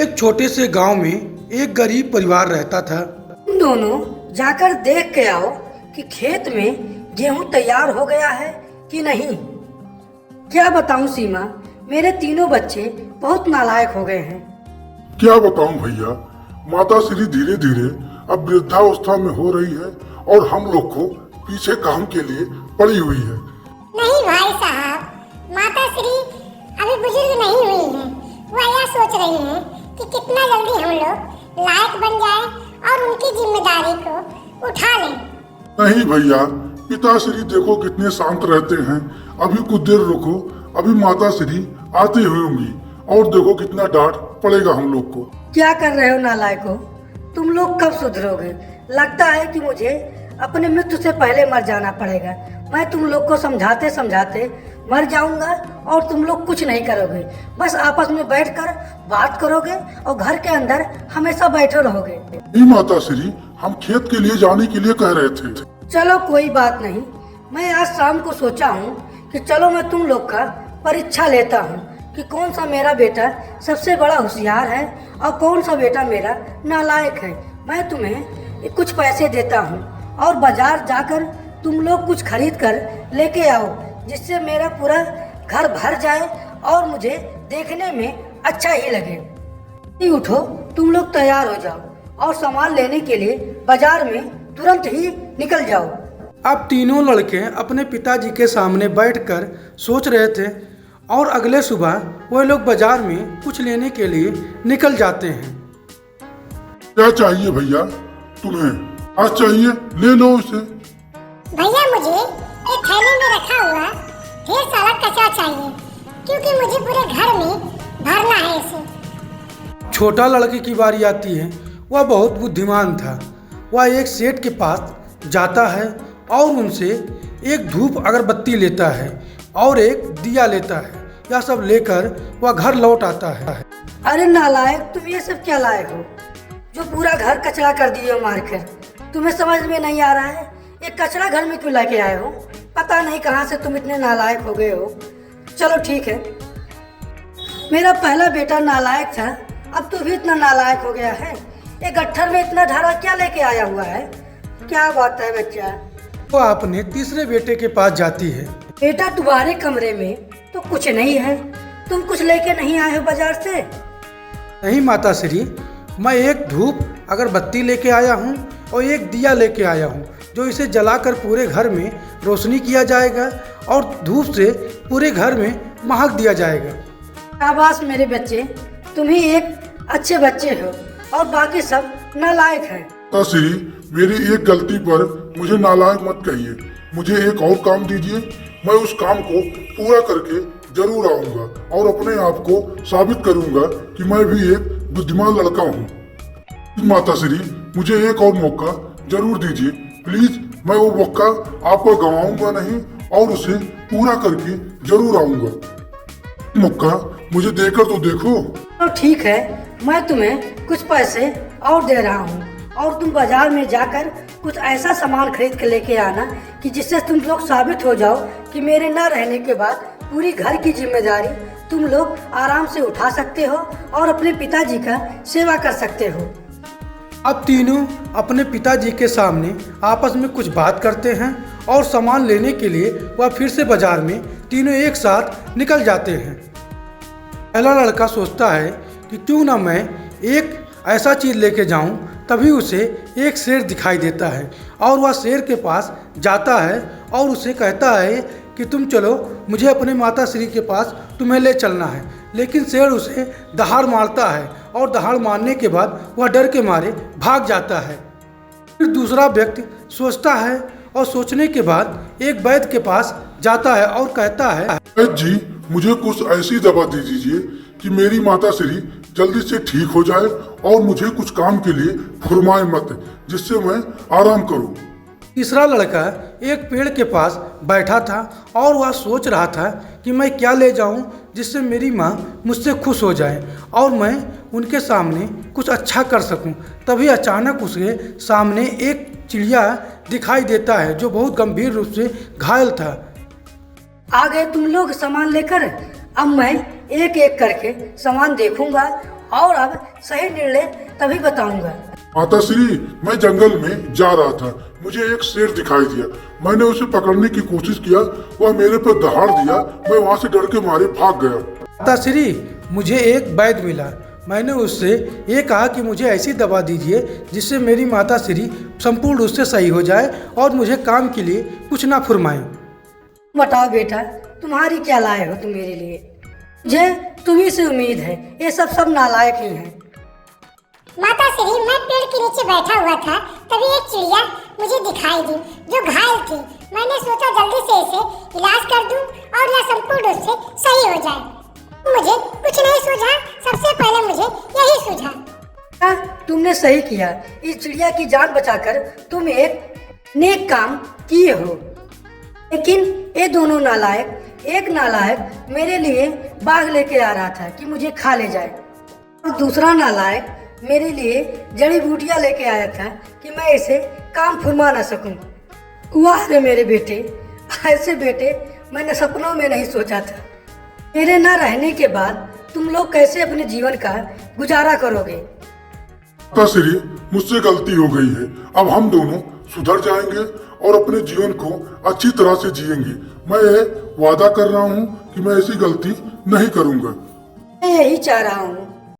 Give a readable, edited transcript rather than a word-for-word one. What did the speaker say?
एक छोटे से गांव में एक गरीब परिवार रहता था। तुम दोनों जाकर देख के आओ कि खेत में गेहूं तैयार हो गया है कि नहीं। क्या बताऊं सीमा, मेरे तीनों बच्चे बहुत नालायक हो गए हैं। क्या बताऊं भैया, माता श्री धीरे धीरे अब वृद्धावस्था में हो रही है और हम लोग को पीछे काम के लिए पड़ी हुई है। नहीं भाई साहब, माता श्री अभी बुजुर्ग नहीं हुई है। वो यह सोच रही है कि कितना जल्दी हम लोग लायक बन जाएं और उनकी जिम्मेदारी को उठा लें। नहीं भैया, पिताश्री देखो कितने शांत रहते हैं। अभी कुछ देर रुको, अभी माता श्री आती हुई होंगी और देखो कितना डांट पड़ेगा हम लोग को। क्या कर रहे हो नालायको, तुम लोग कब सुधरोगे? लगता है कि मुझे अपने मृत्यु से पहले मर जाना पड़ेगा। मैं तुम लोग को समझाते समझाते मर जाऊंगा और तुम लोग कुछ नहीं करोगे, बस आपस में बैठकर बात करोगे और घर के अंदर हमेशा बैठे रहोगे। नहीं माता श्री, हम खेत के लिए जाने के लिए कह रहे थे। चलो कोई बात नहीं, मैं आज शाम को सोचा हूँ कि चलो मैं तुम लोग का परीक्षा लेता हूँ कि कौन सा मेरा बेटा सबसे बड़ा होशियार है और कौन सा बेटा मेरा नालायक है। मैं तुम्हें कुछ पैसे देता हूँ और बाजार जाकर तुम लोग कुछ खरीद कर लेके आओ, जिससे मेरा पूरा घर भर जाए और मुझे देखने में अच्छा ही लगे। उठो, तुम लोग तैयार हो जाओ और सामान लेने के लिए बाजार में तुरंत ही निकल जाओ। अब तीनों लड़के अपने पिताजी के सामने बैठकर सोच रहे थे और अगले सुबह वो लोग बाजार में कुछ लेने के लिए निकल जाते हैं। क्या चाहिए भैया तुम्हें? आज चाहिए, ले लो उसे। भैया मुझे एक थैली में रखा हुआ ढेर सारा कचरा चाहिए, क्योंकि मुझे पूरे घर में भरना है इसे। छोटा लड़के की बारी आती है। वह बहुत बुद्धिमान था। वह एक सेठ के पास जाता है और उनसे एक धूप अगरबत्ती लेता है और एक दिया लेता है। यह सब लेकर वह घर लौट आता है। अरे नालायक, तुम ये सब क्या लाए हो जो पूरा घर कचरा कर दिए हो मारकर? तुम्हें समझ में नहीं आ रहा है ये कचरा घर में क्यों लेके आए हो? पता नहीं कहाँ से तुम इतने नालायक हो गए हो। चलो ठीक है, मेरा पहला बेटा नालायक था, अब तू भी इतना नालायक हो गया है। ये गट्ठर में इतना ढारा क्या लेके आया हुआ है? क्या बात है बच्चा? वो अपने तीसरे बेटे के पास जाती है। बेटा तुम्हारे कमरे में तो कुछ नहीं है, तुम कुछ लेके नहीं आए हो बाजार से? नहीं माता श्री, मैं एक धूप अगरबत्ती लेके आया हूँ और एक दिया लेके आया हूँ, जो इसे जलाकर पूरे घर में रोशनी किया जाएगा और धूप से पूरे घर में महक दिया जाएगा। शाबाश मेरे बच्चे, तुम ही एक अच्छे बच्चे हो और बाकी सब नालायक हैं। माता श्री, मेरी एक गलती पर मुझे नालायक मत कहिए। मुझे एक और काम दीजिए, मैं उस काम को पूरा करके जरूर आऊंगा और अपने आप को साबित करूंगा कि मैं भी एक बुद्धिमान लड़का हूँ। माता श्री, मुझे एक और मौका जरूर दीजिए प्लीज। मैं वो मौका आपको गंवाऊंगा नहीं और उसे पूरा करके जरूर आऊंगा। मौका मुझे देकर तो देखो। तो ठीक है, मैं तुम्हें कुछ पैसे और दे रहा हूँ और तुम बाजार में जाकर कुछ ऐसा सामान खरीद के लेके आना कि जिससे तुम लोग साबित हो जाओ कि मेरे न रहने के बाद पूरी घर की जिम्मेदारी तुम लोग आराम से उठा सकते हो और अपने पिताजी का सेवा कर सकते हो। अब तीनों अपने पिताजी के सामने आपस में कुछ बात करते हैं और सामान लेने के लिए वह फिर से बाजार में तीनों एक साथ निकल जाते हैं। पहला लड़का सोचता है कि क्यों ना मैं एक ऐसा चीज़ लेके जाऊं। तभी उसे एक शेर दिखाई देता है और वह शेर के पास जाता है और उसे कहता है कि तुम चलो, मुझे अपने माता श्री के पास तुम्हें ले चलना है। लेकिन शेर उसे दहाड़ मारता है और दहाड़ मारने के बाद वह डर के मारे भाग जाता है। फिर दूसरा व्यक्ति सोचता है और सोचने के बाद एक वैद्य के पास जाता है और कहता है, वैद्य जी, मुझे कुछ ऐसी दवा दे दीजिए कि मेरी माता श्री जल्दी से ठीक हो जाए और मुझे कुछ काम के लिए फुरमाए मत, जिससे मैं आराम करूं। तीसरा लड़का एक पेड़ के पास बैठा था और वह सोच रहा था कि मैं क्या ले जाऊं जिससे मेरी माँ मुझसे खुश हो जाए और मैं उनके सामने कुछ अच्छा कर सकूं। तभी अचानक उसके सामने एक चिड़िया दिखाई देता है जो बहुत गंभीर रूप से घायल था। आ गए तुम लोग सामान लेकर? अब मैं एक एक करके सामान देखूंगा और अब सही निर्णय तभी बताऊंगा। माता श्री, मैं जंगल में जा रहा था, मुझे एक शेर दिखाई दिया। मैंने उसे पकड़ने की कोशिश किया, वह मेरे पर दहाड़ दिया। मैं वहां से डर के मारे भाग गया। माता श्री, मुझे एक वैद्य मिला। मैंने उससे ये कहा कि मुझे ऐसी दवा दीजिए जिससे मेरी माता श्री संपूर्ण रूप से सही हो जाए और मुझे काम के लिए कुछ ना फुरमाए। बताओ बेटा, तुम्हारी क्या लाए हो तुम मेरे लिए? मुझे तुम्ही से उम्मीद है, ये सब नालायक ही हैं। माता श्री, मैं पेड़ के नीचे बैठा हुआ था, तभी एक चिड़िया मुझे दिखाई दी जो घायल थी। मैंने सोचा जल्दी से इसे इलाज कर दूं और यह संपूर्ण रूप से सही हो जाए। मुझे कुछ नहीं सूझा, सबसे पहले मुझे यही सूझा। तुमने सही किया, इस चिड़िया की जान बचाकर तुम एक नेक काम किए हो। लेकिन ये दोनों नालायक, एक नालायक मेरे लिए बाघ लेके आ रहा था कि मुझे खा ले जाए, और दूसरा नालायक मेरे लिए जड़ी बूटियां लेके आया था कि मैं इसे काम फुरमा ना सकूं। वाह रे मेरे बेटे, ऐसे बेटे मैंने सपनों में नहीं सोचा था। मेरे न रहने के बाद तुम लोग कैसे अपने जीवन का गुजारा करोगे? माता श्री, मुझसे गलती हो गई है। अब हम दोनों सुधर जाएंगे और अपने जीवन को अच्छी तरह से जिएंगे। मैं ये वादा कर रहा हूँ कि मैं ऐसी गलती नहीं करूँगा। मैं यही चाह रहा हूँ